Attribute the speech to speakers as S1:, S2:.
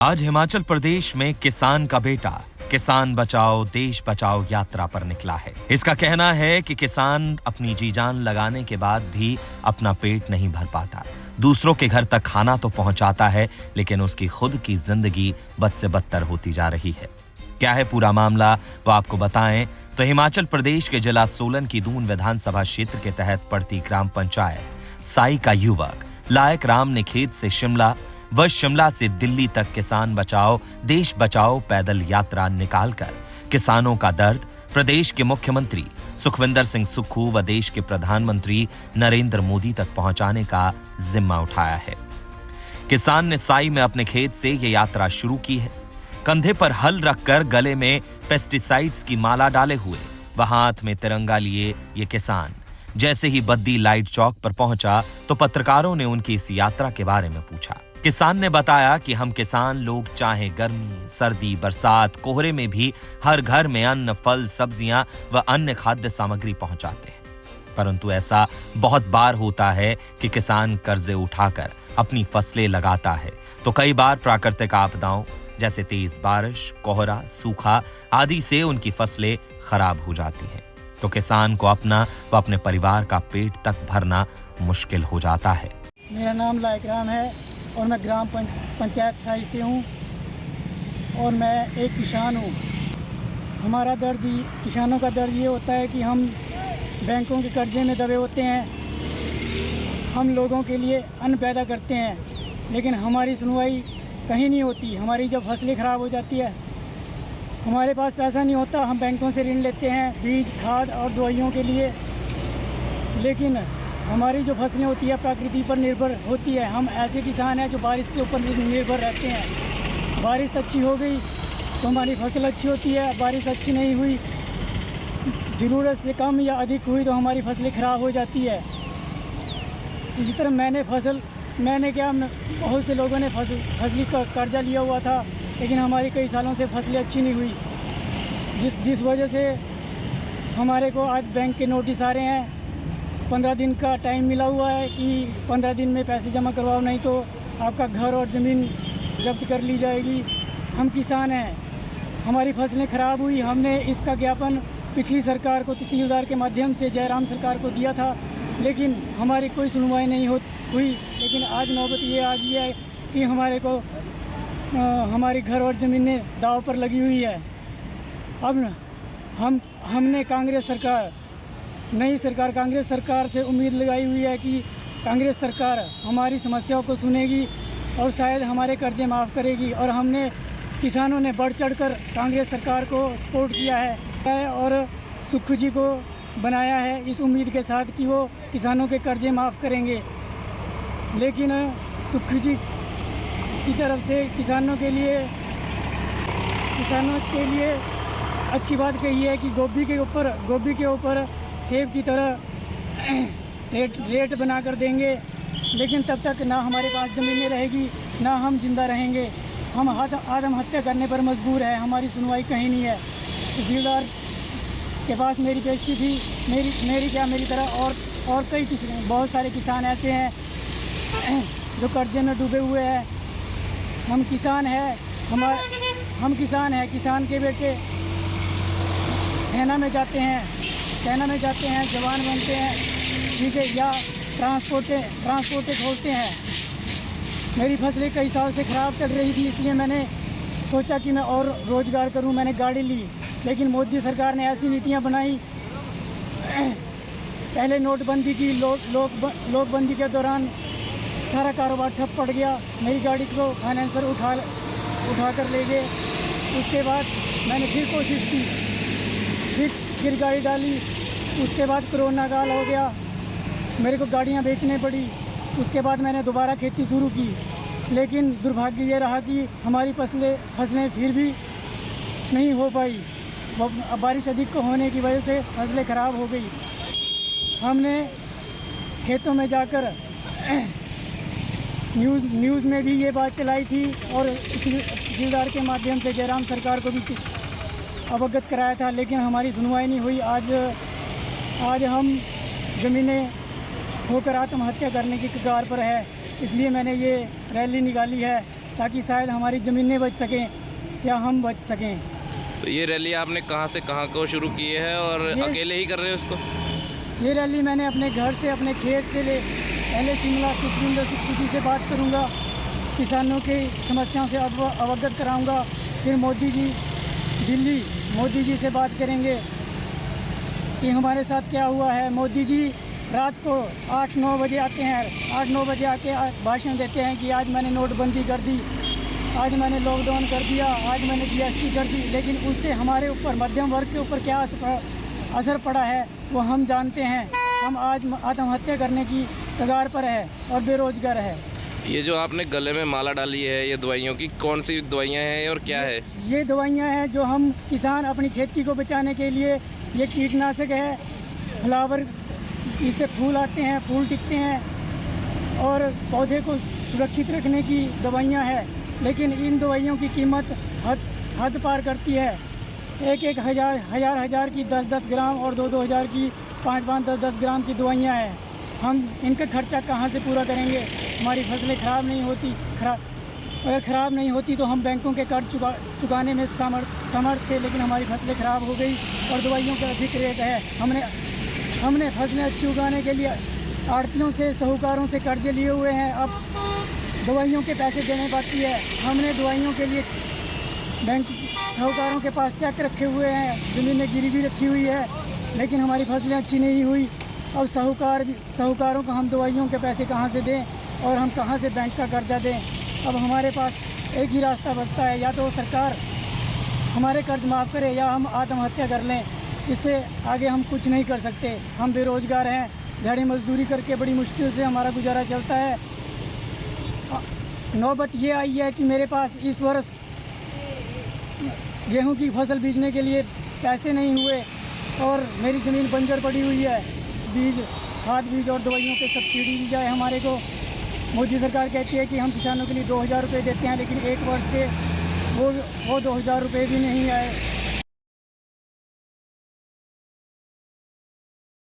S1: आज हिमाचल प्रदेश में किसान का बेटा किसान बचाओ देश बचाओ यात्रा पर निकला है। इसका कहना है कि किसान अपनी जी जान लगाने के बाद भी अपना पेट नहीं भर पाता। दूसरों के घर तक खाना तो पहुंचाता है, लेकिन उसकी खुद की जिंदगी बद से बदतर होती जा रही है। क्या है पूरा मामला, वो आपको बताएं तो हिमाचल प्रदेश के जिला सोलन की दून विधानसभा क्षेत्र के तहत पड़ती ग्राम पंचायत साई का युवक लायक राम ने खेत से शिमला से दिल्ली तक किसान बचाओ देश बचाओ पैदल यात्रा निकालकर किसानों का दर्द प्रदेश के मुख्यमंत्री सुखविंदर सिंह सुक्खू व देश के प्रधानमंत्री नरेंद्र मोदी तक पहुंचाने का जिम्मा उठाया है। किसान ने साई में अपने खेत से ये यात्रा शुरू की है। कंधे पर हल रखकर गले में पेस्टिसाइड्स की माला डाले हुए व हाथ में तिरंगा लिए ये किसान जैसे ही बद्दी लाइट चौक पर पहुंचा तो पत्रकारों ने उनकी इस यात्रा के बारे में पूछा। किसान ने बताया कि हम किसान लोग चाहे गर्मी सर्दी बरसात कोहरे में भी हर घर में अन्न फल सब्जियां व अन्य खाद्य सामग्री पहुंचाते हैं, परंतु ऐसा बहुत बार होता है कि किसान कर्जे उठाकर अपनी फसलें लगाता है तो कई बार प्राकृतिक आपदाओं जैसे तेज बारिश कोहरा सूखा आदि से उनकी फसलें खराब हो जाती हैं, तो किसान को अपना व अपने परिवार का पेट तक भरना मुश्किल हो जाता है।
S2: मेरा नाम लायक राम है और मैं ग्राम पंचायत साई से हूँ और मैं एक किसान हूँ। हमारा दर्द किसानों का दर्द ये होता है कि हम बैंकों के कर्जे में दबे होते हैं। हम लोगों के लिए अन्न पैदा करते हैं, लेकिन हमारी सुनवाई कहीं नहीं होती। हमारी जब फसलें ख़राब हो जाती है, हमारे पास पैसा नहीं होता, हम बैंकों से ऋण लेते हैं बीज खाद और दवाइयों के लिए, लेकिन हमारी जो फसलें होती है प्रकृति पर निर्भर होती है। हम ऐसे किसान हैं जो बारिश के ऊपर निर्भर रहते हैं। बारिश अच्छी हो गई तो हमारी फसल अच्छी होती है, बारिश अच्छी नहीं हुई, ज़रूरत से कम या अधिक हुई तो हमारी फसलें ख़राब हो जाती है। इसी तरह बहुत से लोगों ने फसली का कर्जा लिया हुआ था, लेकिन हमारी कई सालों से फसलें अच्छी नहीं हुई, जिस वजह से हमारे को आज बैंक के नोटिस आ रहे हैं। 15 दिन का टाइम मिला हुआ है कि 15 दिन में पैसे जमा करवाओ, नहीं तो आपका घर और ज़मीन जब्त कर ली जाएगी। हम किसान हैं, हमारी फसलें ख़राब हुई। हमने इसका ज्ञापन पिछली सरकार को तहसीलदार के माध्यम से जयराम सरकार को दिया था, लेकिन हमारी कोई सुनवाई नहीं हुई। लेकिन आज नौबत ये आ गई है कि हमारी घर और ज़मीनें दाव पर लगी हुई है। अब हमने कांग्रेस सरकार से उम्मीद लगाई हुई है कि कांग्रेस सरकार हमारी समस्याओं को सुनेगी और शायद हमारे कर्जे माफ़ करेगी। और हमने किसानों ने बढ़ चढ़कर कांग्रेस सरकार को सपोर्ट किया है और सुक्खू जी को बनाया है इस उम्मीद के साथ कि वो किसानों के कर्जे माफ़ करेंगे। लेकिन सुक्खू जी की तरफ से किसानों के लिए अच्छी बात कही है कि गोभी के ऊपर सेब की तरह रेट बना कर देंगे, लेकिन तब तक ना हमारे पास ज़मीनें रहेगी ना हम जिंदा रहेंगे। हम आत्महत्या करने पर मजबूर है, हमारी सुनवाई कहीं नहीं है। तहसीलदार के पास मेरी पेशी थी, मेरी तरह और कई बहुत सारे किसान ऐसे हैं जो कर्जे में डूबे हुए हैं। हम किसान हैं, किसान के बेटे सेना में जाते हैं जवान बनते हैं, ठीक है, या ट्रांसपोर्टे खोलते हैं। मेरी फसलें कई साल से ख़राब चल रही थी, इसलिए मैंने सोचा कि मैं और रोज़गार करूं। मैंने गाड़ी ली, लेकिन मोदी सरकार ने ऐसी नीतियां बनाई। पहले नोटबंदी की, लोकबंदी के दौरान सारा कारोबार ठप पड़ गया। मेरी गाड़ी को फाइनेंसर उठा कर ले गए। उसके बाद मैंने फिर कोशिश की, फिर गाड़ी डाली। उसके बाद कोरोना काल हो गया, मेरे को गाड़ियां बेचने पड़ी। उसके बाद मैंने दोबारा खेती शुरू की, लेकिन दुर्भाग्य ये रहा कि हमारी फसलें फिर भी नहीं हो पाई। बारिश अधिक होने की वजह से फसलें ख़राब हो गई। हमने खेतों में जाकर न्यूज़ में भी ये बात चलाई थी और तहसीलदार के माध्यम से जयराम सरकार को भी अवगत कराया था, लेकिन हमारी सुनवाई नहीं हुई। आज हम ज़मीनें होकर आत्महत्या करने की कगार पर है, इसलिए मैंने ये रैली निकाली है ताकि शायद हमारी ज़मीनें बच सकें या हम बच सकें।
S3: तो ये रैली आपने कहाँ से कहाँ को शुरू की है और अकेले ही कर रहे हो इसको?
S2: ये रैली मैंने अपने घर से, अपने खेत से पहले शिमला सुप्रीम किसी से बात करूँगा, किसानों की समस्याओं से अवगत कराऊँगा। फिर मोदी जी, दिल्ली मोदी जी से बात करेंगे कि हमारे साथ क्या हुआ है। मोदी जी रात को 8-9 बजे आते हैं, 8-9 बजे आके भाषण देते हैं कि आज मैंने नोटबंदी कर दी, आज मैंने लॉकडाउन कर दिया, आज मैंने GST कर दी। लेकिन उससे हमारे ऊपर, मध्यम वर्ग के ऊपर क्या असर पड़ा है वो हम जानते हैं। हम आज आत्महत्या करने की कगार पर है और बेरोजगार है।
S3: ये जो आपने गले में माला डाली है, ये दवाइयों की कौन सी दवाइयाँ हैं और क्या है?
S2: ये दवाइयाँ हैं जो हम किसान अपनी खेती को बचाने के लिए, ये कीटनाशक है, फ्लावर, इससे फूल आते हैं, फूल टिकते हैं और पौधे को सुरक्षित रखने की दवाइयाँ हैं। लेकिन इन दवाइयों की कीमत हद पार करती है। एक हज़ार की 10-10 ग्राम और 2-2 हज़ार की 5-5, 10-10 ग्राम की दवाइयाँ हैं। हम इनका खर्चा कहाँ से पूरा करेंगे? हमारी फसलें ख़राब नहीं होती, अगर ख़राब नहीं होती तो हम बैंकों के कर्ज चुकाने में समर्थ थे, लेकिन हमारी फसलें ख़राब हो गई और दवाइयों का अधिक रेट है। हमने फसलें अच्छी उगाने के लिए आड़तियों से, साहूकारों से कर्जे लिए हुए हैं, अब दवाइयों के पैसे देने बाकी है। हमने दवाइयों के लिए बैंक साहूकारों के पास चेक रखे हुए हैं, ज़मीनें गिरवी रखी हुई है, लेकिन हमारी फसलें अच्छी नहीं हुई। अब साहूकारों को हम दवाइयों के पैसे कहाँ से दें और हम कहाँ से बैंक का कर्जा दें? अब हमारे पास एक ही रास्ता बचता है, या तो सरकार हमारे कर्ज माफ़ करे या हम आत्महत्या कर लें। इससे आगे हम कुछ नहीं कर सकते। हम बेरोज़गार हैं, दिहाड़ी मजदूरी करके बड़ी मुश्किल से हमारा गुजारा चलता है। नौबत ये आई है कि मेरे पास इस वर्ष गेहूं की फसल बीजने के लिए पैसे नहीं हुए और मेरी ज़मीन बंजर पड़ी हुई है। खाद बीज और दवाइयों पे सब्सिडी दी जाए हमारे को। मोदी सरकार कहती है कि हम किसानों के लिए 2000 रुपये देते हैं, लेकिन एक वर्ष से वो 2000 रुपये भी नहीं आए।